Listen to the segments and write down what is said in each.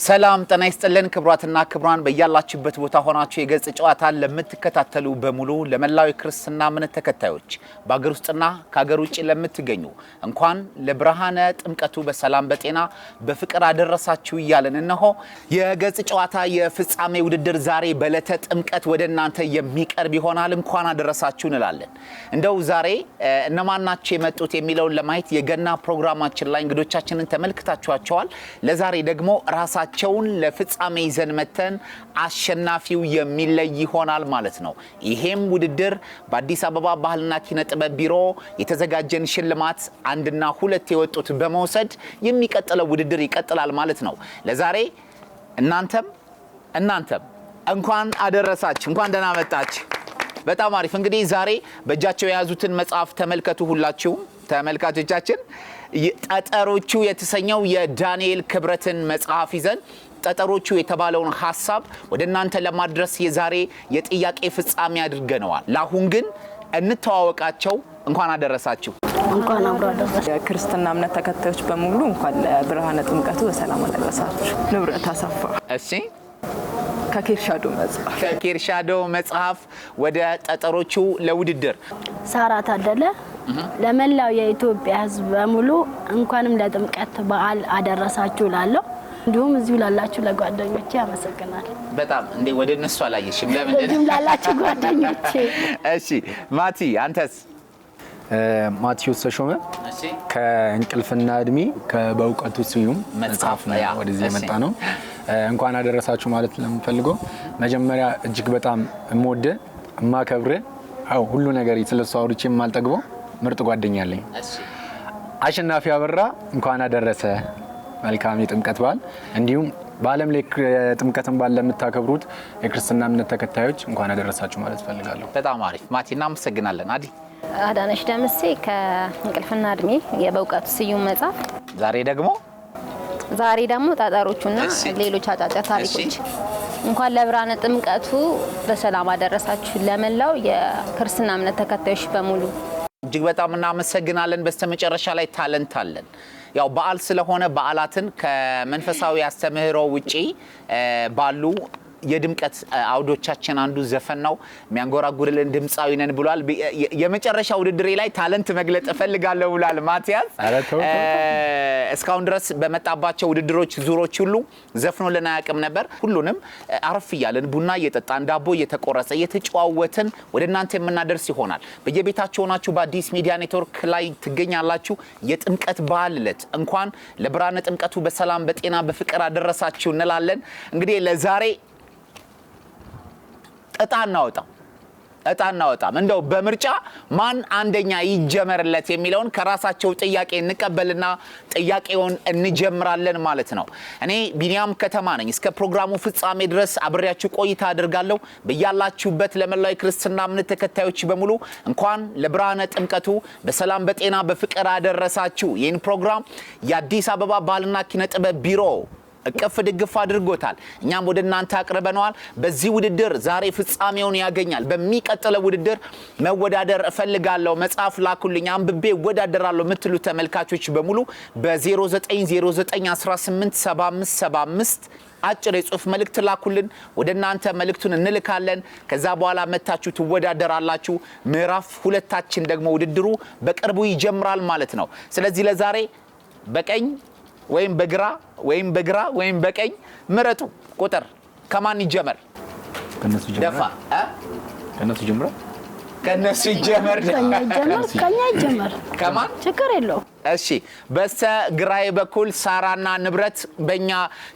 ሰላም ጤና ይስጥልን ክብራትና ክብራን በያላችሁበት ቦታ ሆናችሁ የገጽ ጨዋታን ለምትከታተሉ በሙሉ ለመላው ክርስትና እምነት ተከታዮች በአገር ውስጥና ከአገር ውጭ ለምትገኙ እንኳን ለብርሃነ ጥምቀቱ በሰላም በጤና በፍቅር አደረሳችሁ እያልን እነሆ የገጽ ጨዋታ የፍጻሜ ውድድር ዛሬ በዕለተ ጥምቀት ወደናንተ የሚቀርብ ይሆናል። እንኳን አደረሳችሁ እንላለን። እንደው ዛሬ እነማን ናቸው የመጡት የሚለውን ለማየት የገና ፕሮግራማችን ላይ እንግዶቻችንን ተመልክታችኋቸዋል። ለዛሬ ደግሞ ራሳቸውን ለፍጻሜ ይዘን መተን አሸናፊው የሚለይ ይሆናል ማለት ነው። ይሄም ውድድር በአዲስ አበባ ባህልና ኪነ ጥበብ ቢሮ የተዘጋጀን ሽልማት 1 እና 2 የወጡት በመውሰድ የሚቀጥለው ውድድር ይቀጥላል ማለት ነው። ለዛሬ እናንተም እንኳን አደረሳችሁ፣ እንኳን ደህና መጣችሁ። በጣም አሪፍ። እንግዲህ ዛሬ በእጃቸው የያዙትን መጽሐፍ ተመልከቱ። ሁላችሁም ተመልካቾቻችን ጠጠሮቹ የተሰኘው የዳንኤል ክብረትን መጽሐፍ ይዘን ጠጠሮቹ የተባለውን ሐሳብ ወደናንተ ለማድረስ የዛሬ የጥያቄ ፍጻሜ አድርገነዋል። ለአሁን ግን እንተዋወቃቸው። እንኳን አደረሳችሁ። እንኳን አብሮ አደረሳችሁ። የክርስትና እምነት ተከታዮች በሙሉ እንኳን ለብርሃነ ጥምቀቱ በሰላም አደረሳችሁ። ንብረት አሰፋ። እሺ፣ ከኬርሻዶ መጽሐፍ ወደ ጠጠሮቹ ለውድድር ሳራ ታደለ። ለመላው የኢትዮጵያ ሕዝብ በሙሉ እንኳንም ለጥምቀት በዓል አደረሳችሁ ላለው እንዲሁም እዚሁ ላላችሁ ለጓደኞቼ አመሰግናለሁ። በጣም እንዴ ወደ እነሱ አላየሽም? ለምን እዚሁ ላላችሁ ጓደኞቼ። እሺ ማቲ፣ አንተስ? ማቲዮስ ተሾመ ከእንቅልፍና እድሜ በእውቀቱ ስዩም መጽሐፍ ነው ወደዚህ የመጣ ነው። እንኳን አደረሳችሁ ማለት ለምፈልገው መጀመሪያ እጅግ በጣም እምወደ እማከብረ ሁሉ ነገር ስለሱ አውርቼ የማልጠግበው ምርጥ ጓደኛ አለኝ። አሸናፊ አበራ እንኳን አደረሰ። መልካም የጥምቀት በዓል። እንዲሁም በዓለም ላይ ጥምቀትን በዓል ለምታከብሩት የክርስትና እምነት ተከታዮች እንኳን አደረሳችሁ ማለት ፈልጋለሁ። በጣም አሪፍ ማቲ፣ እናመሰግናለን። አዲ አዳነሽ ደምሴ ከእንቅልፍና እድሜ የበእውቀቱ ስዩም መጽሐፍ። ዛሬ ደግሞ ጠጠሮቹና ሌሎች አጫጭር ታሪኮች። እንኳን ለብርሃነ ጥምቀቱ በሰላም አደረሳችሁ ለመላው የክርስትና እምነት ተከታዮች በሙሉ እጅግ በጣም እናመሰግናለን። በስተመጨረሻ ላይ ታለንት አለን። ያው በዓል ስለሆነ በዓላትን ከመንፈሳዊ አስተምህሮ ውጪ ባሉ የድምቀት አውዶቻችን አንዱ ዘፈን ነው። የሚያንጎራጉርልን ድምጻዊ ነን ብሏል። የመጨረሻ ውድድሬ ላይ ታለንት መግለጥ እፈልጋለሁ ብሏል ማቲያስ። እስካሁን ድረስ በመጣባቸው ውድድሮች ዙሮች ሁሉ ዘፍኖልን አያውቅም ነበር። ሁሉንም አረፍ እያልን ቡና እየጠጣን ዳቦ እየተቆረሰ እየተጨዋወትን ወደናንተ የምናደርስ ይሆናል። በየቤታችሁ ሆናችሁ በአዲስ ሚዲያ ኔትወርክ ላይ ትገኛላችሁ። የጥምቀት በዓል ዕለት እንኳን ለብርሃነ ጥምቀቱ በሰላም በጤና በፍቅር አደረሳችሁ እንላለን። እንግዲህ ለዛሬ እጣ እናወጣም። እንደው በምርጫ ማን አንደኛ ይጀመርለት የሚለውን ከራሳቸው ጥያቄ እንቀበልና ጥያቄውን እንጀምራለን ማለት ነው። እኔ ቢኒያም ከተማ ነኝ። እስከ ፕሮግራሙ ፍጻሜ ድረስ አብሬያችሁ ቆይታ አድርጋለሁ። በያላችሁበት ለመላው ክርስትና እምነት ተከታዮች በሙሉ እንኳን ለብርሃነ ጥምቀቱ በሰላም በጤና በፍቅር አደረሳችሁ። ይህን ፕሮግራም የአዲስ አበባ ባህልና ኪነ ጥበብ ቢሮ እቅፍ ድግፍ አድርጎታል። እኛም ወደናንተ አቅርበነዋል። በዚህ ውድድር ዛሬ ፍጻሜውን ያገኛል። በሚቀጥለው ውድድር መወዳደር እፈልጋለሁ፣ መጽሐፍ ላኩልኝ፣ አንብቤ እወዳደራለሁ የምትሉ ተመልካቾች በሙሉ በ0909187575 አጭር የጽሁፍ መልእክት ላኩልን። ወደናንተ መልእክቱን እንልካለን። ከዛ በኋላ መታችሁ ትወዳደራላችሁ። ምዕራፍ 2ታችን ደግሞ ውድድሩ በቅርቡ ይጀምራል ማለት ነው። ስለዚህ ለዛሬ በቀኝ ወይም በግራ ወይም በቀኝ ምረጡ። ቁጥር ከማን ይጀመር? ከነሱ ይጀምር። ከኛ ይጀምር። ከማን ችግር የለው። እሺ፣ በስተግራዬ በኩል ሳራና ንብረት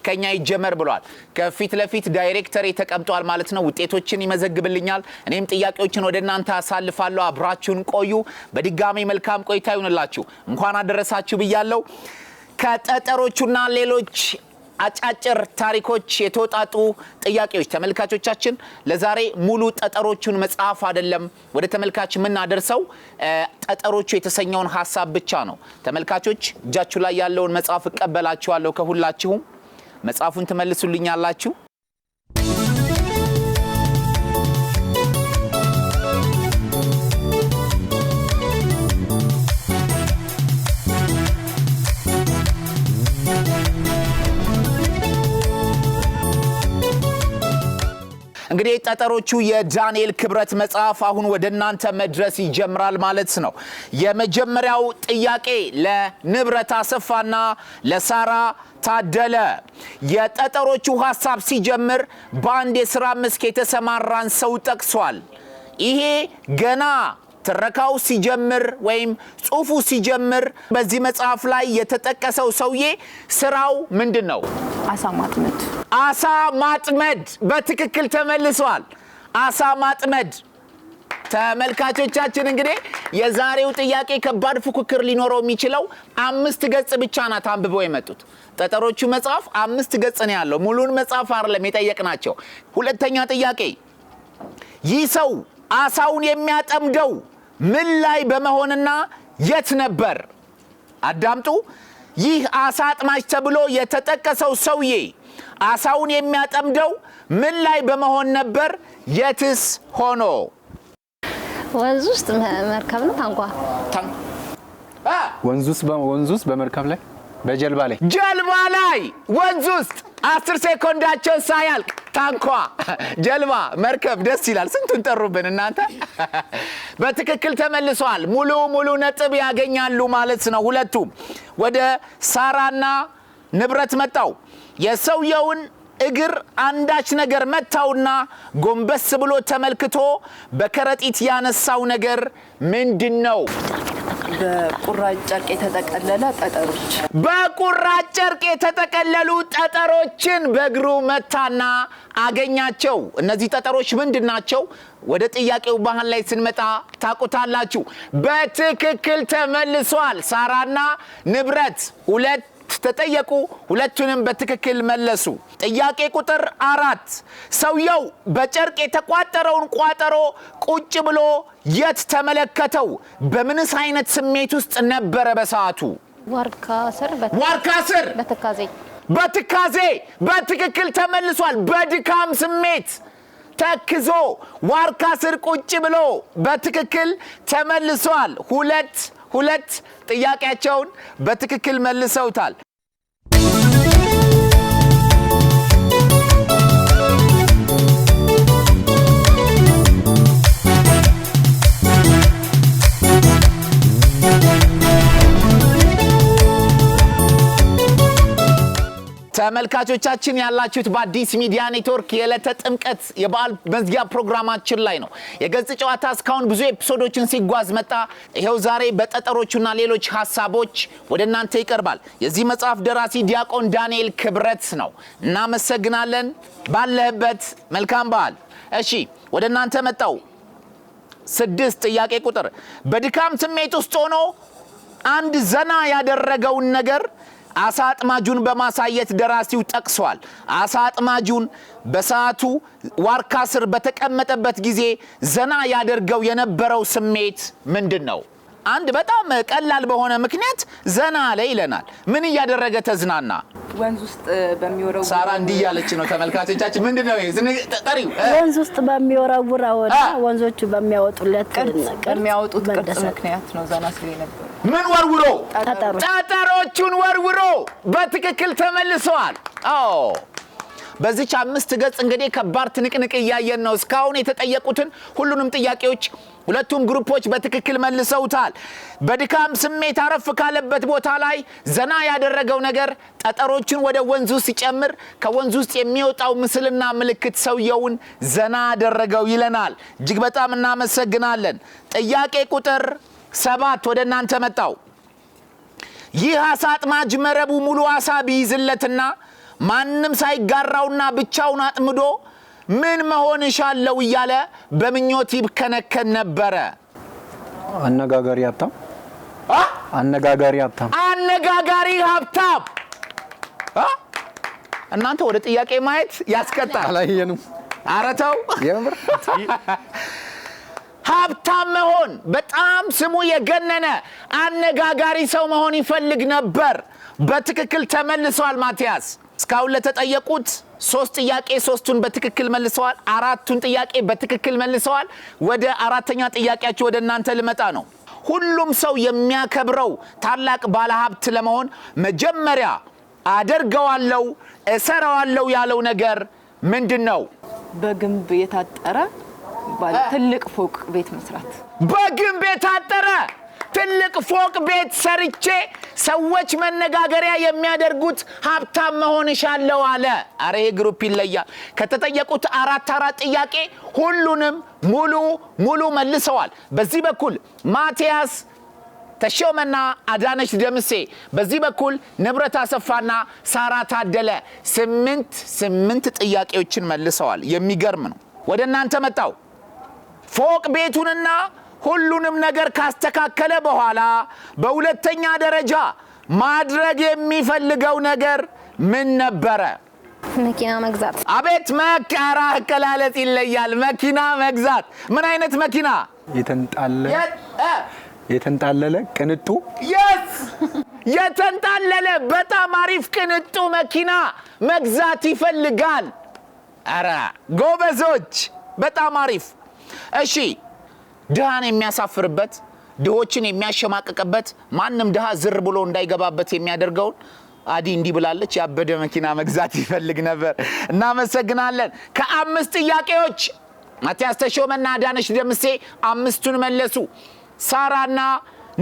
ከኛ ይጀመር ብሏል። ከፊት ለፊት ዳይሬክተር ተቀምጧል ማለት ነው። ውጤቶችን ይመዘግብልኛል። እኔም ጥያቄዎችን ወደናንተ አሳልፋለሁ። አብራችሁን ቆዩ። በድጋሚ መልካም ቆይታ ይሁንላችሁ። እንኳን አደረሳችሁ ብያለሁ። ከጠጠሮቹና ሌሎች አጫጭር ታሪኮች የተወጣጡ ጥያቄዎች ተመልካቾቻችን፣ ለዛሬ ሙሉ ጠጠሮቹን መጽሐፍ አይደለም ወደ ተመልካች የምናደርሰው ጠጠሮቹ የተሰኘውን ሐሳብ ብቻ ነው። ተመልካቾች እጃችሁ ላይ ያለውን መጽሐፍ እቀበላችኋለሁ ከሁላችሁም። መጽሐፉን ትመልሱልኛላችሁ። እንግዲህ ጠጠሮቹ የዳንኤል ክብረት መጽሐፍ አሁን ወደ እናንተ መድረስ ይጀምራል ማለት ነው። የመጀመሪያው ጥያቄ ለንብረት አሰፋና ለሳራ ታደለ የጠጠሮቹ ሐሳብ ሲጀምር በአንድ የሥራ መስክ የተሰማራን ሰው ጠቅሷል። ይሄ ገና ትረካው ሲጀምር ወይም ጽሑፉ ሲጀምር በዚህ መጽሐፍ ላይ የተጠቀሰው ሰውዬ ስራው ምንድነው? አሳ ማጥመድ። አሳ ማጥመድ በትክክል ተመልሷል። አሳ ማጥመድ። ተመልካቾቻችን እንግዲህ የዛሬው ጥያቄ ከባድ ፉክክር ሊኖረው የሚችለው 5 ገጽ ብቻ ናት አንብበው የመጡት። ጠጠሮቹ መጽሐፍ 5 ገጽ ነው ያለው። ሙሉን መጽሐፍ አይደለም የጠየቅናቸው። ሁለተኛ ጥያቄ ይህ ሰው አሳውን የሚያጠምደው ምን ላይ በመሆንና የት ነበር? አዳምጡ። ይህ አሳ አጥማጅ ተብሎ የተጠቀሰው ሰውዬ አሳውን የሚያጠምደው ምን ላይ በመሆን ነበር? የትስ ሆኖ? ወንዝ ውስጥ መርከብ ነው ታንኳ? ወንዝ ውስጥ በመርከብ ላይ በጀልባ ላይ ጀልባ ላይ ወንዝ ውስጥ 10 ሴኮንዳቸው ሳያልቅ ታንኳ ጀልባ መርከብ ደስ ይላል። ስንቱን ጠሩብን እናንተ። በትክክል ተመልሷል። ሙሉ ነጥብ ያገኛሉ ማለት ነው። ሁለቱም ወደ ሳራና ንብረት መጣው። የሰውየውን እግር አንዳች ነገር መታውና ጎንበስ ብሎ ተመልክቶ በከረጢት ያነሳው ነገር ምንድነው? በቁራጭ ጨርቅ የተጠቀለለ ጠጠሮች። በቁራጭ ጨርቅ የተጠቀለሉ ጠጠሮችን በእግሩ መታና አገኛቸው። እነዚህ ጠጠሮች ምንድናቸው? ወደ ጥያቄው ባህል ላይ ስንመጣ ታቁታላችሁ። በትክክል ተመልሷል። ሳራና ንብረት ሁለት ተጠየቁ። ሁለቱንም በትክክል መለሱ። ጥያቄ ቁጥር 4 ሰውየው በጨርቅ የተቋጠረውን ቋጠሮ ቁጭ ብሎ የት ተመለከተው? በምንስ አይነት ስሜት ውስጥ ነበረ በሰዓቱ? ዋርካ ስር በትካዜ በትክክል ተመልሷል። በድካም ስሜት ተክዞ ዋርካ ስር ቁጭ ብሎ በትክክል ተመልሷል። ሁለት ጥያቄያቸውን በትክክል መልሰውታል። ተመልካቾቻችን ያላችሁት በአዲስ ሚዲያ ኔትወርክ የዕለተ ጥምቀት የበዓል መዝጊያ ፕሮግራማችን ላይ ነው። የገጽ ጨዋታ እስካሁን ብዙ ኤፒሶዶችን ሲጓዝ መጣ። ይሄው ዛሬ በጠጠሮቹና ሌሎች ሐሳቦች ወደ እናንተ ይቀርባል። የዚህ መጽሐፍ ደራሲ ዲያቆን ዳንኤል ክብረት ነው። እናመሰግናለን። ባለህበት መልካም በዓል። እሺ ወደ እናንተ መጣው። 6 ጥያቄ ቁጥር በድካም ስሜት ውስጥ ሆኖ አንድ ዘና ያደረገውን ነገር አሳ አጥማጁን በማሳየት ደራሲው ጠቅሷል። አሳ አጥማጁን በሰዓቱ ዋርካ ስር በተቀመጠበት ጊዜ ዘና ያደርገው የነበረው ስሜት ምንድነው? አንድ በጣም ቀላል በሆነ ምክንያት ዘና ላይ ይለናል። ምን እያደረገ ተዝናና? ወንዝ ውስጥ በሚወረው ሳራ እንዲህ ያለች ነው። ተመልካቾቻችን ምንድነው ይሄ? ጠሪው ወንዝ ውስጥ በሚወረውረውና ወንዞቹ በሚያወጡለት በሚያወጡት ቅርጽ ምክንያት ነው ዘና ሲል ነበር። ምን ወርውሮ? ጠጠሮቹን ወርውሮ በትክክል ተመልሰዋል። በዚች 5 ገጽ እንግዲህ ከባድ ትንቅንቅ እያየን ነው። እስካሁን የተጠየቁትን ሁሉንም ጥያቄዎች ሁለቱም ግሩፖች በትክክል መልሰውታል። በድካም ስሜት አረፍ ካለበት ቦታ ላይ ዘና ያደረገው ነገር ጠጠሮችን ወደ ወንዙ ሲጨምር ከወንዙ ውስጥ የሚወጣው ምስልና ምልክት ሰውየውን ዘና ያደረገው ይለናል። እጅግ በጣም እናመሰግናለን። ጥያቄ ቁጥር 7 ወደ እናንተ መጣው። ይህ አሳ አጥማጅ መረቡ ሙሉ አሳ ቢይዝለትና ማንም ሳይጋራውና ብቻውን አጥምዶ ምን መሆን ይሻለው እያለ በምኞት ይብከነከን ነበረ? አነጋጋሪ ሀብታም። እናንተ ወደ ጥያቄ ማየት ያስቀጣል። አላየንም። ኧረ ተው። የምር ሀብታም መሆን በጣም ስሙ የገነነ አነጋጋሪ ሰው መሆን ይፈልግ ነበር። በትክክል ተመልሷል ማቲያስ። እስካሁን ለተጠየቁት 3 ጥያቄ 3ቱን በትክክል መልሰዋል። 4ቱን ጥያቄ በትክክል መልሰዋል። ወደ 4ኛ ጥያቄያችሁ ወደ እናንተ ልመጣ ነው። ሁሉም ሰው የሚያከብረው ታላቅ ባለሀብት ለመሆን መጀመሪያ አደርገዋለሁ እሰራዋለሁ ያለው ነገር ምንድነው? በግንብ የታጠረ ባለ ትልቅ ፎቅ ቤት መስራት በግንብ የታጠረ ትልቅ ፎቅ ቤት ሰርቼ ሰዎች መነጋገሪያ የሚያደርጉት ሀብታም መሆንሻለው አለ። አረ ይሄ ግሩፕ ይለያል። ከተጠየቁት አራት ጥያቄ ሁሉንም ሙሉ መልሰዋል። በዚህ በኩል ማቲያስ ተሾመና አዳነች ደምሴ፣ በዚህ በኩል ንብረት አሰፋና ሳራ ታደለ 8 ጥያቄዎችን መልሰዋል። የሚገርም ነው። ወደ እናንተ መጣው። ፎቅ ቤቱንና ሁሉንም ነገር ካስተካከለ በኋላ በሁለተኛ ደረጃ ማድረግ የሚፈልገው ነገር ምን ነበረ? መኪና መግዛት። አቤት መከራ አቀላለጽ ይለያል። መኪና መግዛት። ምን አይነት መኪና? የተንጣለለ ቅንጡ። የተንጣለለ በጣም አሪፍ ቅንጡ መኪና መግዛት ይፈልጋል። አረ ጎበዞች፣ በጣም አሪፍ። እሺ ድሃን የሚያሳፍርበት ድሆችን የሚያሸማቅቅበት ማንም ድሃ ዝር ብሎ እንዳይገባበት የሚያደርገውን አዲ እንዲህ ብላለች። ያበደ መኪና መግዛት ይፈልግ ነበር። እናመሰግናለን። ከ5 ጥያቄዎች ማቲያስ ተሾመና አዳነች ደምሴ 5ቱን መለሱ። ሳራና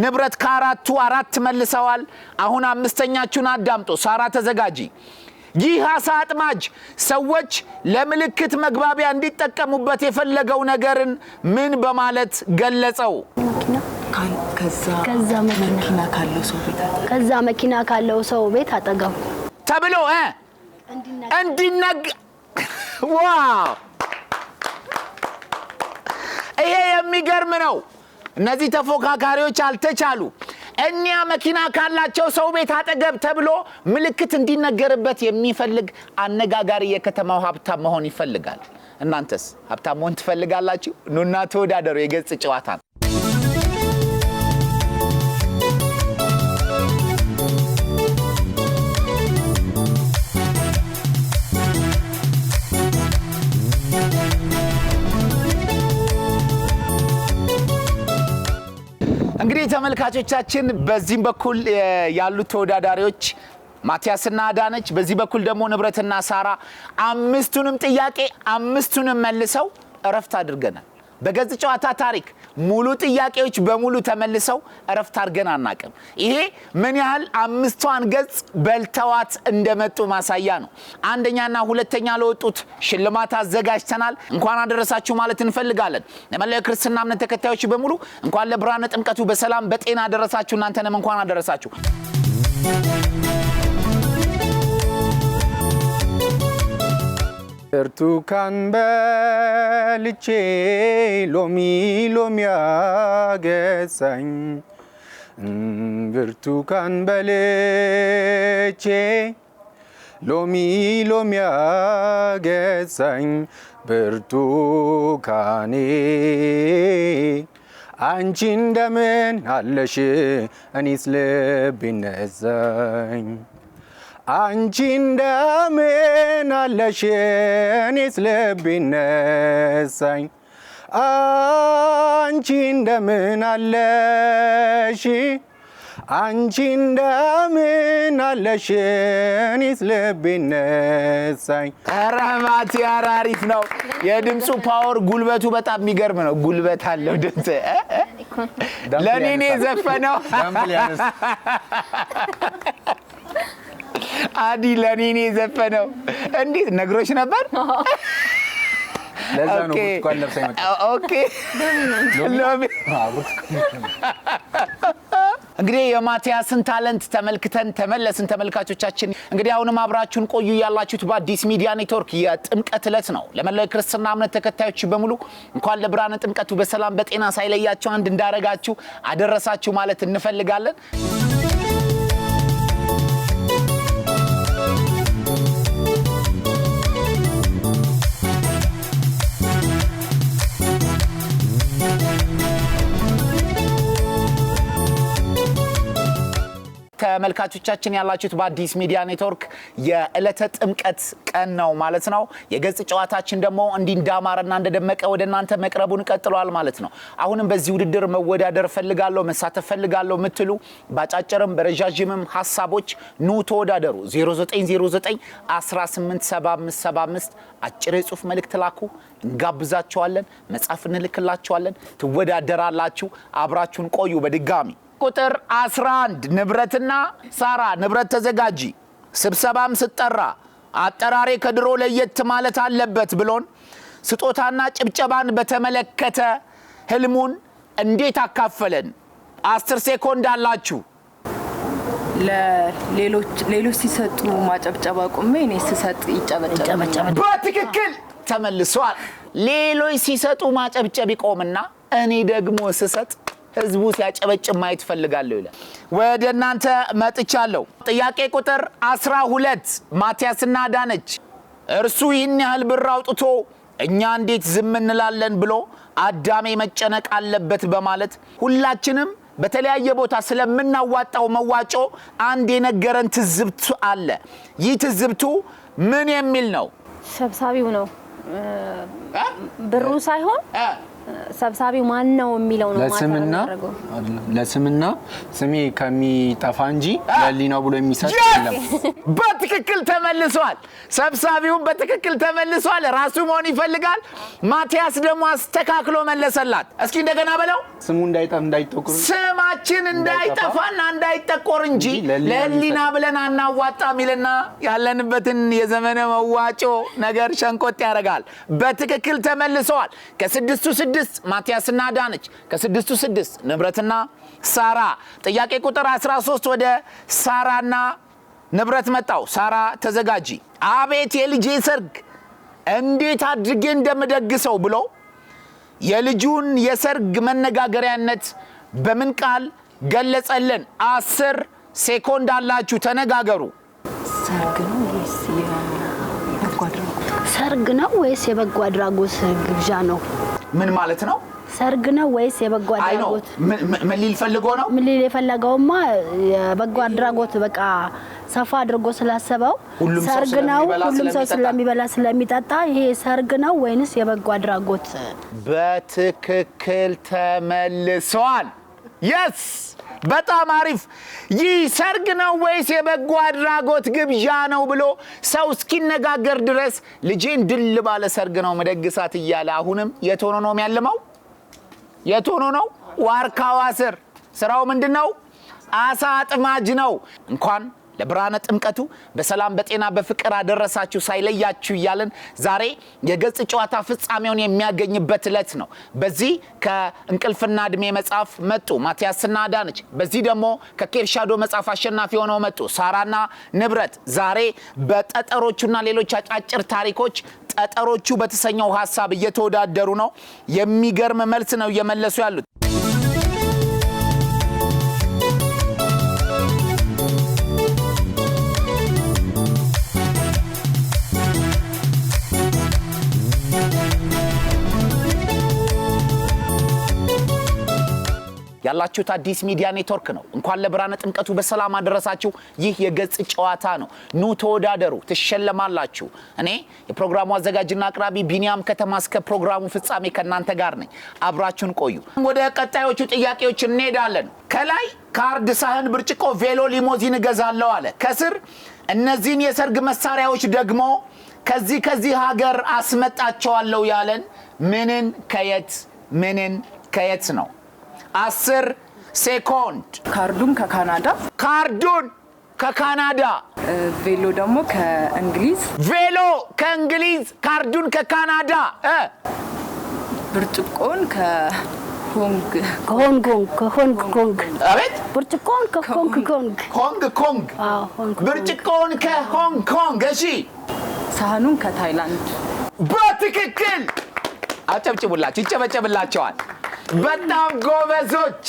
ንብረት ከ4ቱ 4 መልሰዋል። አሁን 5ኛችሁን አዳምጡ። ሳራ ተዘጋጂ። ይህ አሳ አጥማጅ ሰዎች ለምልክት መግባቢያ እንዲጠቀሙበት የፈለገው ነገርን ምን በማለት ገለጸው? ከዛ መኪና ካለው ሰው ቤት አጠገቡ ተብሎ እንዲነግ ዋው! ይሄ የሚገርም ነው። እነዚህ ተፎካካሪዎች አልተቻሉ። እኛ መኪና ካላቸው ሰው ቤት አጠገብ ተብሎ ምልክት እንዲነገርበት የሚፈልግ አነጋጋሪ የከተማው ሀብታም መሆን ይፈልጋል። እናንተስ ሀብታም መሆን ትፈልጋላችሁ? ኑና ተወዳደሩ። የገጽ ጨዋታ ነው። እንግዲህ ተመልካቾቻችን በዚህም በኩል ያሉት ተወዳዳሪዎች ማቲያስና አዳነች፣ በዚህ በኩል ደግሞ ንብረትና ሳራ 5ቱንም ጥያቄ 5ቱንም መልሰው እረፍት አድርገናል። በገጽ ጨዋታ ታሪክ ሙሉ ጥያቄዎች በሙሉ ተመልሰው እረፍት አድርገን አናውቅም። ይሄ ምን ያህል 5ቷን ገጽ በልተዋት እንደመጡ ማሳያ ነው። አንደኛና ሁለተኛ ለወጡት ሽልማት አዘጋጅተናል። እንኳን አደረሳችሁ ማለት እንፈልጋለን። ለመላው ክርስትና እምነት ተከታዮች በሙሉ እንኳን ለብርሃነ ጥምቀቱ በሰላም በጤና አደረሳችሁ። እናንተንም እንኳን አደረሳችሁ። ብርቱካን በልቼ ሎሚ ያገሳኝ ብርቱካን በልቼ ሎሚ ያገሳኝ ብርቱካኔ አንቺ እንደምን አለሽ እኔስ ልብ ይነሳኝ አንቺ እንደምን አለሽ እኔስ ልብ ይነሳኝ አንቺ እንደምን አለሽ አንቺ እንደምን አለሽ እኔስ ልብ ይነሳኝ። አራማቲ አሪፍ ነው። የድምጹ ፓወር ጉልበቱ በጣም የሚገርም ነው። ጉልበት አለው ድምጽ። ለኔ ነው ዘፈነው። አዲ ለኔ ነው ዘፈነው። እንዴት ነግሮሽ ነበር? ለዛ ነው ብርቱካን ለብሳ ይመጣ። ኦኬ እንግዲህ የማቲያስን ታለንት ተመልክተን ተመለስን። ተመልካቾቻችን እንግዲህ አሁንም አብራችሁን ቆዩ። ያላችሁት በአዲስ ሚዲያ ኔትወርክ የጥምቀት ዕለት ነው። ለመላው ክርስትና እምነት ተከታዮች በሙሉ እንኳን ለብርሃነ ጥምቀቱ በሰላም በጤና ሳይለያችሁ አንድ እንዳረጋችሁ አደረሳችሁ ማለት እንፈልጋለን። ተመልካቾቻችን ተመልካቾቻችን ያላችሁት በአዲስ ሚዲያ ኔትወርክ የዕለተ ጥምቀት ቀን ነው ማለት ነው። የገጽ ጨዋታችን ደግሞ እንዳማረና እንደደመቀ ወደናንተ መቅረቡን ቀጥሏል ማለት ነው። አሁንም በዚህ ውድድር መወዳደር ፈልጋለሁ መሳተፍ ፈልጋለሁ ምትሉ ባጫጭርም በረጃጅምም ሐሳቦች ኑ ተወዳደሩ 0909 187575 አጭር የጽሁፍ መልእክት ላኩ እንጋብዛችኋለን መጻፍ እንልክላችኋለን ትወዳደራላችሁ አብራችሁን ቆዩ በድጋሚ ቁጥር 11 ንብረትና ሳራ ንብረት ተዘጋጂ ስብሰባም ስጠራ አጠራሬ ከድሮ ለየት ማለት አለበት ብሎን ስጦታና ጭብጨባን በተመለከተ ህልሙን እንዴት አካፈለን 10 ሴኮንድ አላችሁ ለሌሎች ሲሰጡ ማጨብጨባ ቆሜ እኔ ሲሰጥ ይጨበጨባል በትክክል ተመልሷል ሌሎች ሲሰጡ ማጨብጨብ ይቆምና እኔ ደግሞ ስሰጥ ህዝቡ ሲያጨበጭብ ማየት ፈልጋለሁ ይላል ወደናንተ መጥቻለሁ ጥያቄ ቁጥር 12 ማቲያስና ዳነች እርሱ ይህን ያህል ብር አውጥቶ እኛ እንዴት ዝም እንላለን ብሎ አዳሜ መጨነቅ አለበት በማለት ሁላችንም በተለያየ ቦታ ስለምናዋጣው መዋጮ አንድ የነገረን ትዝብት አለ ይህ ትዝብቱ ምን የሚል ነው ሰብሳቢው ነው ብሩ ሳይሆን ሰብሳቢው ማን ነው የሚለው ነው ለስምና ስሜ ከሚጠፋ እንጂ ለሊናው ብሎ የሚሰጥ የለም በትክክል ተመልሷል ሰብሳቢው በትክክል ተመልሷል ራሱ መሆን ይፈልጋል ማቲያስ ደግሞ አስተካክሎ መለሰላት እስኪ እንደገና በለው ስሙ እንዳይጠቆር ስማችን እንዳይጠፋና እንዳይጠቆር እንጂ ለሊና ብለን አናዋጣ ሚልና ያለንበትን የዘመነ መዋጮ ነገር ሸንቆጥ ያረጋል በትክክል ተመልሷል ከስድስቱ ማቲያስና ዳነች ከስድስቱ 6 ንብረትና ሳራ ጥያቄ ቁጥር 13 ወደ ሳራና ንብረት መጣው ሳራ ተዘጋጂ አቤት የልጄ ሰርግ እንዴት አድርጌ እንደምደግሰው ብሎ የልጁን የሰርግ መነጋገሪያነት በምን ቃል ገለጸልን 10 ሴኮንድ አላችሁ ተነጋገሩ ሰርግ ነው ወይስ የበጎ አድራጎት ግብዣ ነው ምን ማለት ነው ሰርግ ነው ወይስ የበጎ አድራጎት ምን ሊል ፈልጎ ነው ምን ሊል የፈለገውማ የበጎ አድራጎት በቃ ሰፋ አድርጎ ስላሰበው ሰርግ ነው ሁሉም ሰው ስለሚበላ ስለሚጠጣ ይሄ ሰርግ ነው ወይንስ የበጎ አድራጎት በትክክል ተመልሷል yes በጣም አሪፍ ይህ ሰርግ ነው ወይስ የበጎ አድራጎት ግብዣ ነው ብሎ ሰው እስኪነጋገር ድረስ ልጄን ድል ባለ ሰርግ ነው መደግሳት ይያለ አሁንም የቶኖ ነው የሚያልመው የቶኖ ነው ዋርካዋ ስር ስራው ምንድነው አሳ አጥማጅ ነው እንኳን ለብርሃነ ጥምቀቱ በሰላም በጤና በፍቅር አደረሳችሁ ሳይለያችሁ ይያለን ዛሬ የገጽ ጨዋታ ፍጻሜውን የሚያገኝበት ዕለት ነው በዚህ ከእንቅልፍና እድሜ መጽሐፍ መጡ ማቲያስና ዳነች በዚህ ደግሞ ከኬርሻዶ መጽሐፍ አሸናፊ ሆነው መጡ ሳራና ንብረት ዛሬ በጠጠሮቹና ሌሎች አጫጭር ታሪኮች ጠጠሮቹ በተሰኘው ሐሳብ እየተወዳደሩ ነው የሚገርም መልስ ነው እየመለሱ ያሉት ያላችሁት አዲስ ሚዲያ ኔትወርክ ነው እንኳን ለብርሃነ ጥምቀቱ በሰላም አደረሳችሁ ይህ የገጽ ጨዋታ ነው ኑ ተወዳደሩ ተሸለማላችሁ እኔ የፕሮግራሙ አዘጋጅና አቅራቢ ቢኒያም ከተማ እስከ ፕሮግራሙ ፍጻሜ ከናንተ ጋር ነኝ አብራችሁን ቆዩ ወደ ቀጣዮቹ ጥያቄዎች እንሄዳለን ከላይ ካርድ ሳህን ብርጭቆ ቬሎ ሊሞዚን ገዛለው አለ ከስር እነዚህን የሰርግ መሳሪያዎች ደግሞ ከዚህ ሀገር አስመጣቸዋለሁ ያለን ምንን ከየት ነው 10 ሴኮንድ ካርዱን ከካናዳ ቬሎ ደግሞ ከእንግሊዝ ካርዱን ከካናዳ ብርጭቆን ከሆንግ ኮንግ አቤት ብርጭቆን ከሆንግ ኮንግ ብርጭቆን ከሆንግ ኮንግ እሺ ሳህኑን ከታይላንድ በትክክል አጨብጭቡላችሁ ይጨበጨብላችኋል በጣም ጎበዞች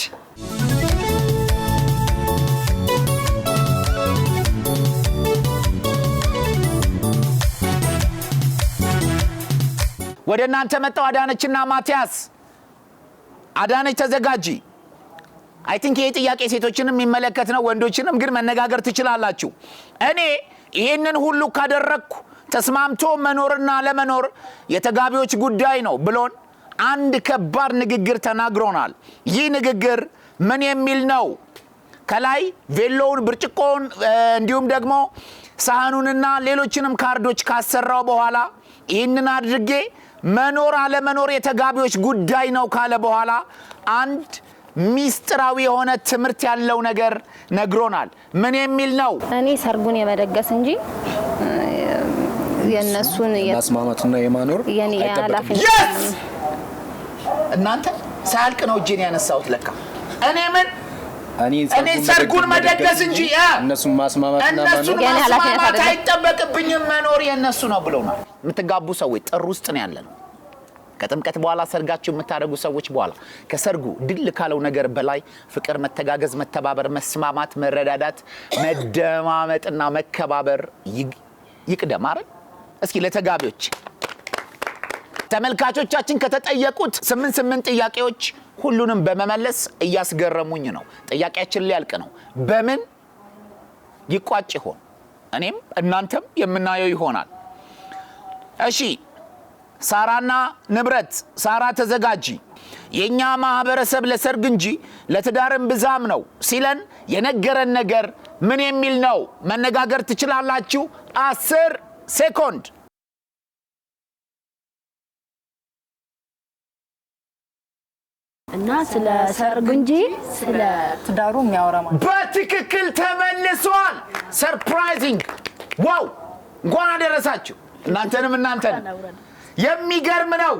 ወደናንተ መጣው አዳነችና ማቲያስ አዳነች ተዘጋጂ አይ ቲንክ ይሄ ጥያቄ ሴቶችንም የሚመለከት ነው ወንዶችንም ግን መነጋገር ትችላላችሁ እኔ ይሄንን ሁሉ ካደረኩ ተስማምቶ መኖርና ለመኖር የተጋቢዎች ጉዳይ ነው ብሎን አንድ ከባድ ንግግር ተናግሮናል ይህ ንግግር ምን የሚል ነው ከላይ ቬሎውን ብርጭቆውን እንዲሁም ደግሞ ሳህኑንና ሌሎችንም ካርዶች ካሰራው በኋላ ይህንን አድርጌ መኖር አለመኖር የተጋቢዎች ጉዳይ ነው ካለ በኋላ አንድ ሚስጥራዊ የሆነ ትምህርት ያለው ነገር ነግሮናል ምን የሚል ነው እኔ ሰርጉን የመደገስ እንጂ የነሱን ማስማማትና የማኖር የኔ ያላፊነት yes እናንተ ሳልቅ ነው እጄን ያነሳውት ለካ እኔ ሰርጉን መደገስ እንጂ እነሱን ማስማማትና ማኖር የኔ ያላፊነት አይጠበቅብኝም መኖር የነሱ ነው ብለውናል የምትጋቡ ሰዎች ጥር ውስጥ ነው ያለነው ከጥምቀት በኋላ ሰርጋችሁ የምታደርጉ ሰዎች በኋላ ከሰርጉ ድል ካለው ነገር በላይ ፍቅር መተጋገዝ መተባበር መስማማት መረዳዳት መደማመጥና መከባበር ይቅደም አይደል እስኪ ለተጋቢዎች ተመልካቾቻችን ከተጠየቁት 8 ጥያቄዎች ሁሉንም በመመለስ እያስገረሙኝ ነው ጥያቄያችን ሊያልቅ ነው በምን ይቋጭ ይሆን እኔም እናንተም የምናየው ይሆናል እሺ ሳራና ንብረት ሳራ ተዘጋጂ የኛ ማህበረሰብ ለሰርግ እንጂ ለትዳርም ብዛም ነው ሲለን የነገረን ነገር ምን የሚል ነው መነጋገር ትችላላችሁ 10 ሴኮንድ እና ስለ ሰርግ እንጂ ስለ ትዳሩ የሚያወራ ማለት በትክክል ተመልሷል ሰርፕራይዚንግ ዋው እንኳን አደረሳችሁ እናንተንም የሚገርም ነው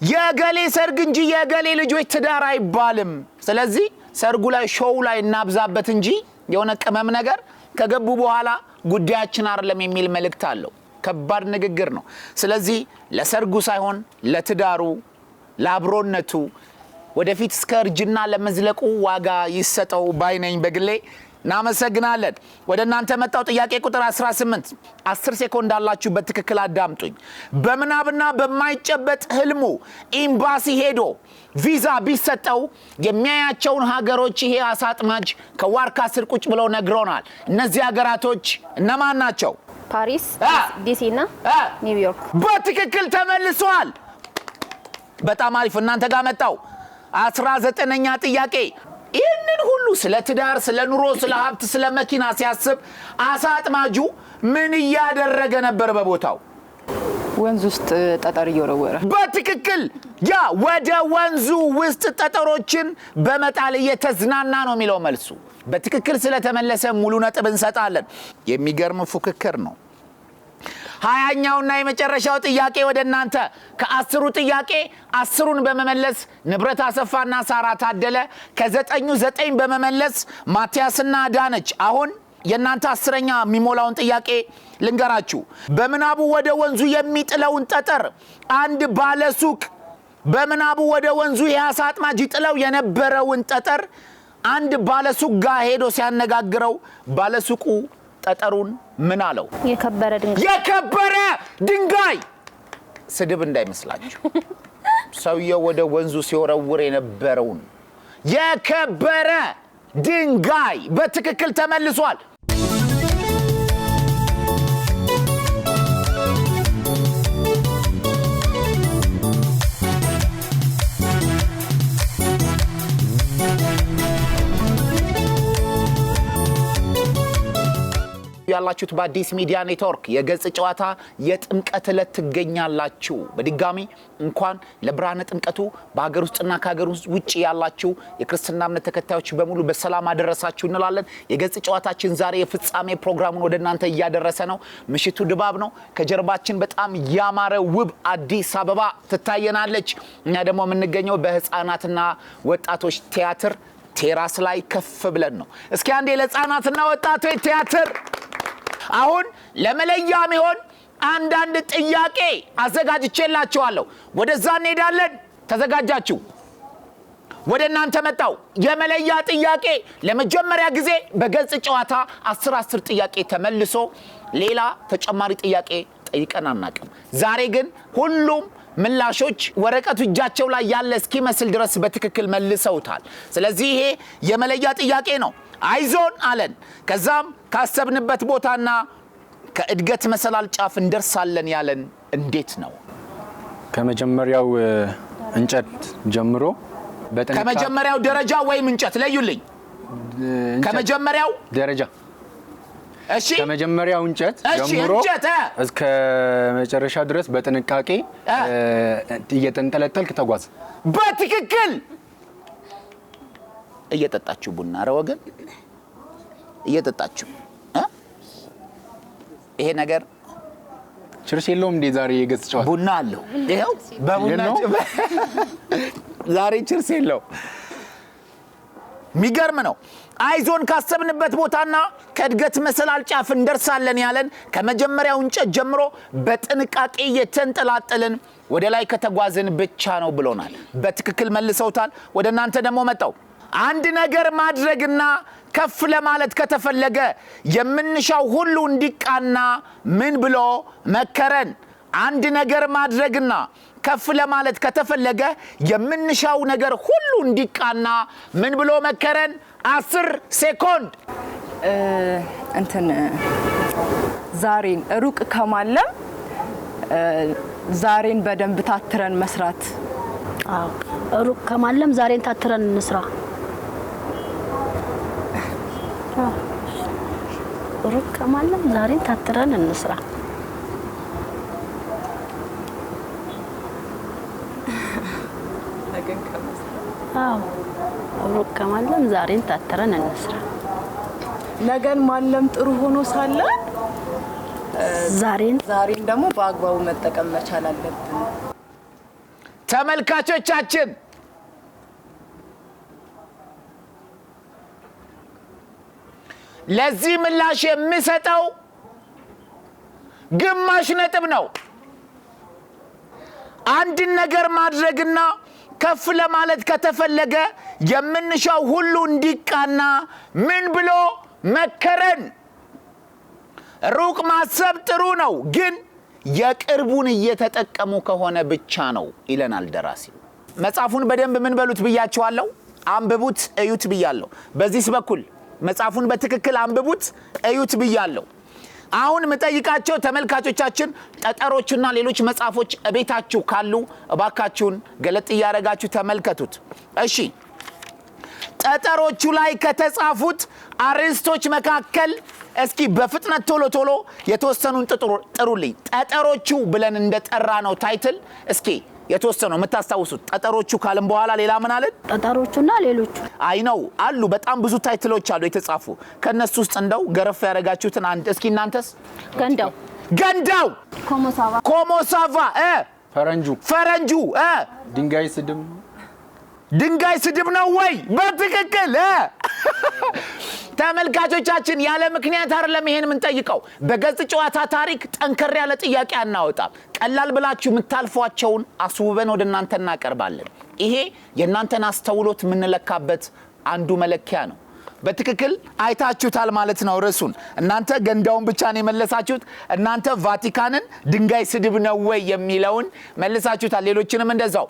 የገሌ ሰርግ እንጂ የገሌ ልጆች ትዳር አይባልም ስለዚህ ሰርጉ ላይ ሾው ላይ እናብዛበት እንጂ የሆነ ቅመም ነገር ከገቡ በኋላ ጉዳያችን አይደለም የሚል መልእክት አለው ከባድ ንግግር ነው ስለዚህ ለሰርጉ ሳይሆን ለትዳሩ ለአብሮነቱ ወደፊት እስከ እርጅና ለመዝለቁ ዋጋ ይሰጠው ባይነኝ በግሌ እናመሰግናለን ወደ እናንተ መጣው ጥያቄ ቁጥር 18 10 ሴኮንድ አላችሁ በትክክል አዳምጡኝ በመናብና በማይጨበጥ ህልሙ ኤምባሲ ሄዶ ቪዛ ቢሰጠው የሚያያቸውን ሀገሮች ይሄ አሳጥማጅ ከዋርካ ስር ቁጭ ብለው ነግሮናል እነዚህ ሀገራቶች እነማን ናቸው ፓሪስ ዲሲ እና ኒውዮርክ በትክክል ተመልሷል በጣም አሪፍ እናንተ ጋር መጣው 19ኛ ጥያቄ ይህንን ሁሉ ስለ ትዳር ስለ ኑሮ ስለ ሀብት ስለ መኪና ሲያስብ አሳጥማጁ ምን ያደረገ ነበር በቦታው ወንዝ ውስጥ ጠጠር እየወረወረ በትክክል ያ ወደ ወንዙ ውስጥ ጠጠሮችን በመጣል እየተዝናና ነው የሚለው መልሱ በትክክል ስለተመለሰ ሙሉ ነጥብ እንሰጣለን የሚገርም ፉክክር ነው 20ኛውና የመጨረሻው ጥያቄ ወደ እናንተ ከ10ሩ ጥያቄ 10ሩን በመመለስ ንብረት አሰፋና ሳራ ታደለ ከ9ኙ 9 በመመለስ ማቲያስና ዳነች አሁን የናንተ 10ኛ የሚሞላውን ጥያቄ ልንገራችሁ በመናቡ ወደ ወንዙ የሚጥለውን ጠጠር አንድ ባለሱቅ በመናቡ ወደ ወንዙ ያሳጥማጅ ይጥለው የነበረውን ጠጠር አንድ ባለሱቅ ጋር ሄዶ ሲያነጋግረው ባለሱቁ ጠጠሩን ምን አለው የከበረ ድንጋይ ስድብ እንዳይመስላችሁ ሰውየው ወደ ወንዙ ሲወረውር የነበረውን የከበረ ድንጋይ በትክክል ተመልሷል ያላችሁት በአዲስ ሚዲያ ኔትወርክ የገጽ ጨዋታ የጥምቀት ዕለት ትገኛላችሁ በድጋሚ እንኳን ለብርሃነ ጥምቀቱ በአገር ውስጥና ከሀገር ውጭ ያላችሁ የክርስትና እምነት ተከታዮች በሙሉ በሰላም አደረሳችሁ እንላለን የገጽ ጨዋታችን ዛሬ የፍጻሜ ፕሮግራሙን ወደ እናንተ እያደረሰ ነው ምሽቱ ድባብ ነው ከጀርባችን በጣም ያማረ ውብ አዲስ አበባ ትታየናለች እኛ ደግሞ የምንገኘው በህፃናትና ወጣቶች ቲያትር ቴራስ ላይ ከፍ ብለን ነው እስኪ አንዴ ለህፃናትና ወጣቶች ቲያትር አሁን ለመለያም ይሆን አንዳንድ ጥያቄ አዘጋጅቼላችኋለሁ ወደዛ እንሄዳለን ተዘጋጃችሁ ወደ እናንተ መጣው የመለያ ጥያቄ ለመጀመሪያ ጊዜ በገጽ ጨዋታ 10 ጥያቄ ተመልሶ ሌላ ተጨማሪ ጥያቄ ጠይቀን አናቀም ዛሬ ግን ሁሉም ምላሾች ወረቀቱ እጃቸው ላይ ያለ እስኪመስል ድረስ በትክክል መልሰውታል። ስለዚህ ይሄ የመለያ ጥያቄ ነው። አይዞን አለን። ከዛም ካሰብንበት ቦታና ከእድገት መሰላል ጫፍ እንደርሳለን ያለን እንዴት ነው? ከመጀመሪያው እንጨት ጀምሮ ከመጀመሪያው ደረጃ ወይም እንጨት ለዩልኝ። ከመጀመሪያው ደረጃ እሺ፣ ከመጀመሪያው እንጨት ጀምሮ እስከ መጨረሻ ድረስ በጥንቃቄ እየተንጠለጠልክ ተጓዝ። በትክክል እየጠጣችሁ ቡና አረ ወገን እየጠጣችሁ ይሄ ነገር ችርስ የለውም እንዴ? ዛሬ የገጽ ጨዋታ ቡና አለው። ይሄው በቡና ዛሬ ችርስ የለው። ሚገርም ነው። አይዞን ካሰብንበት ቦታና ከእድገት መሰላል ጫፍ እንደርሳለን ያለን ከመጀመሪያው እንጨት ጀምሮ በጥንቃቄ የተንጠላጠልን ወደ ላይ ከተጓዝን ብቻ ነው ብሎናል። በትክክል መልሰውታል። ወደ እናንተ ደግሞ መጣው። አንድ ነገር ማድረግና ከፍ ለማለት ከተፈለገ የምንሻው ሁሉ እንዲቃና ምን ብሎ መከረን? አንድ ነገር ማድረግና ከፍ ለማለት ከተፈለገ የምንሻው ነገር ሁሉ እንዲቃና ምን ብሎ መከረን? 10 ሴኮንድ። ዛሬን ሩቅ ከማለም ዛሬን በደንብ ታትረን መስራት። አዎ ሩቅ ከማለም ዛሬን ታትረን እንስራ። ሩቅ ከማለም ዛሬን ታትረን እንስራ። አዎ ሩቅ ከማለም ዛሬን ታትረን እንስራ። ነገን ማለም ጥሩ ሆኖ ሳለ ዛሬን ደግሞ በአግባቡ መጠቀም መቻል አለብን። ተመልካቾቻችን ለዚህ ምላሽ የምሰጠው ግማሽ ነጥብ ነው። አንድ ነገር ማድረግና ከፍ ለማለት ከተፈለገ የምንሻው ሁሉ እንዲቃና ምን ብሎ መከረን? ሩቅ ማሰብ ጥሩ ነው፣ ግን የቅርቡን እየተጠቀሙ ከሆነ ብቻ ነው ይለናል ደራሲው። መጽሐፉን በደንብ ምን በሉት ብያችኋለሁ? አንብቡት፣ እዩት ብያለሁ። በዚህ በኩል መጽሐፉን በትክክል አንብቡት፣ እዩት ብያለሁ። አሁን መጠይቃቸው ተመልካቾቻችን ጠጠሮችና ሌሎች መጽሐፎች እቤታችሁ ካሉ እባካችሁን ገለጥ ያረጋችሁ ተመልከቱት። እሺ፣ ጠጠሮቹ ላይ ከተጻፉት አርዕስቶች መካከል እስኪ በፍጥነት ቶሎ የተወሰኑን ጥሩልኝ። ጠጠሮቹ ብለን እንደጠራ ነው ታይትል እስኪ የተወሰነው የምታስታውሱት። ጠጠሮቹ ካለም በኋላ ሌላ ምን አለ? ጠጠሮቹና ሌሎቹ አይ ነው አሉ። በጣም ብዙ ታይትሎች አሉ የተጻፉ። ከነሱ ውስጥ እንደው ገረፍ ያረጋችሁትን አንድ እስኪ እናንተስ? ገንዳው ኮሞሳቫ ፈረንጁ ድንጋይ ስድብ ነው ወይ? በትክክል ተመልካቾቻችን ያለ ምክንያት አይደለም ይሄን ምን ጠይቀው። በገጽ ጨዋታ ታሪክ ጠንከር ያለ ጥያቄ አናወጣም። ቀላል ብላችሁ የምታልፏቸውን አስውበን ወደ እናንተ እናቀርባለን። ይሄ የእናንተን አስተውሎት የምንለካበት አንዱ መለኪያ ነው። በትክክል አይታችሁታል ማለት ነው ርዕሱን። እናንተ ገንዳውን ብቻ ነው የመለሳችሁት። እናንተ ቫቲካንን ድንጋይ ስድብ ነው ወይ የሚለውን መልሳችሁታል። ሌሎችንም እንደዛው።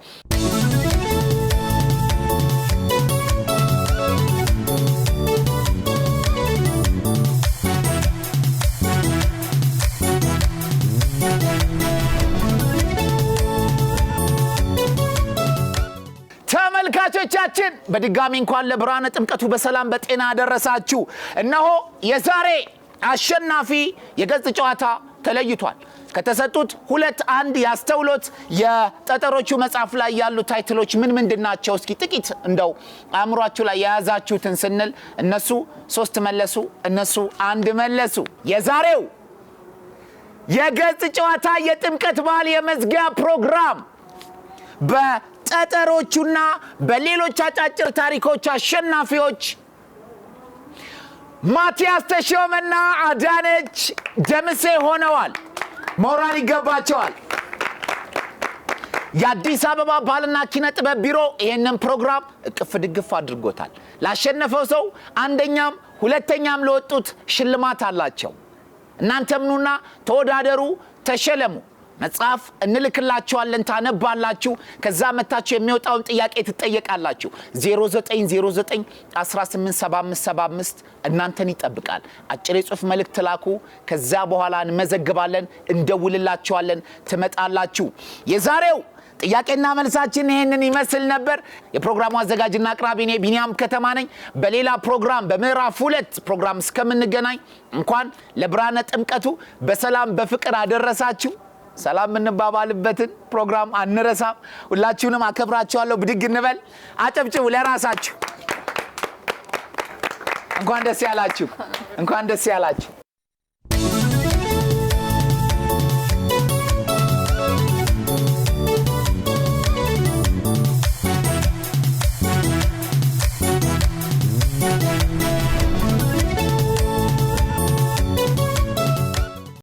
ተመልካቾቻችን በድጋሚ እንኳን ለብርሃነ ጥምቀቱ በሰላም በጤና አደረሳችሁ። እነሆ የዛሬ አሸናፊ የገጽ ጨዋታ ተለይቷል። ከተሰጡት 2-1 ያስተውሎት የጠጠሮቹ መጽሐፍ ላይ ያሉ ታይትሎች ምንድናቸው? እስኪ ጥቂት እንደው አእምሯችሁ ላይ የያዛችሁትን ስንል እነሱ 3 መለሱ፣ እነሱ 1 መለሱ። የዛሬው የገጽ ጨዋታ የጥምቀት በዓል የመዝጊያ ፕሮግራም በጠጠሮቹና በሌሎች አጫጭር ታሪኮች አሸናፊዎች ማቲያስ ተሾመና አዳነች ደምሴ ሆነዋል። ሞራል ይገባቸዋል። የአዲስ አበባ ባህልና ኪነ ጥበብ ቢሮ ይሄንን ፕሮግራም እቅፍ ድግፍ አድርጎታል። ላሸነፈው ሰው አንደኛም ሁለተኛም ለወጡት ሽልማት አላቸው። እናንተም ኑና ተወዳደሩ፣ ተሸለሙ። መጽሐፍ እንልክላችኋለን ታነባላችሁ ከዛ መታችሁ የሚወጣውን ጥያቄ ትጠየቃላችሁ 0909187575 እናንተን ይጠብቃል አጭር የጽሁፍ መልእክት ላኩ ከዛ በኋላ እንመዘግባለን እንደውልላችኋለን ትመጣላችሁ የዛሬው ጥያቄና መልሳችን ይሄንን ይመስል ነበር የፕሮግራሙ አዘጋጅና አቅራቢ እኔ ቢኒያም ከተማ ነኝ በሌላ ፕሮግራም በምዕራፍ 2 ፕሮግራም እስከምንገናኝ እንኳን ለብርሃነ ጥምቀቱ በሰላም በፍቅር አደረሳችሁ ሰላም እንባባልበትን ፕሮግራም አንረሳም ሁላችሁንም አከብራችኋለሁ ብድግ እንበል አጨብጭቡ ለራሳችሁ እንኳን ደስ ያላችሁ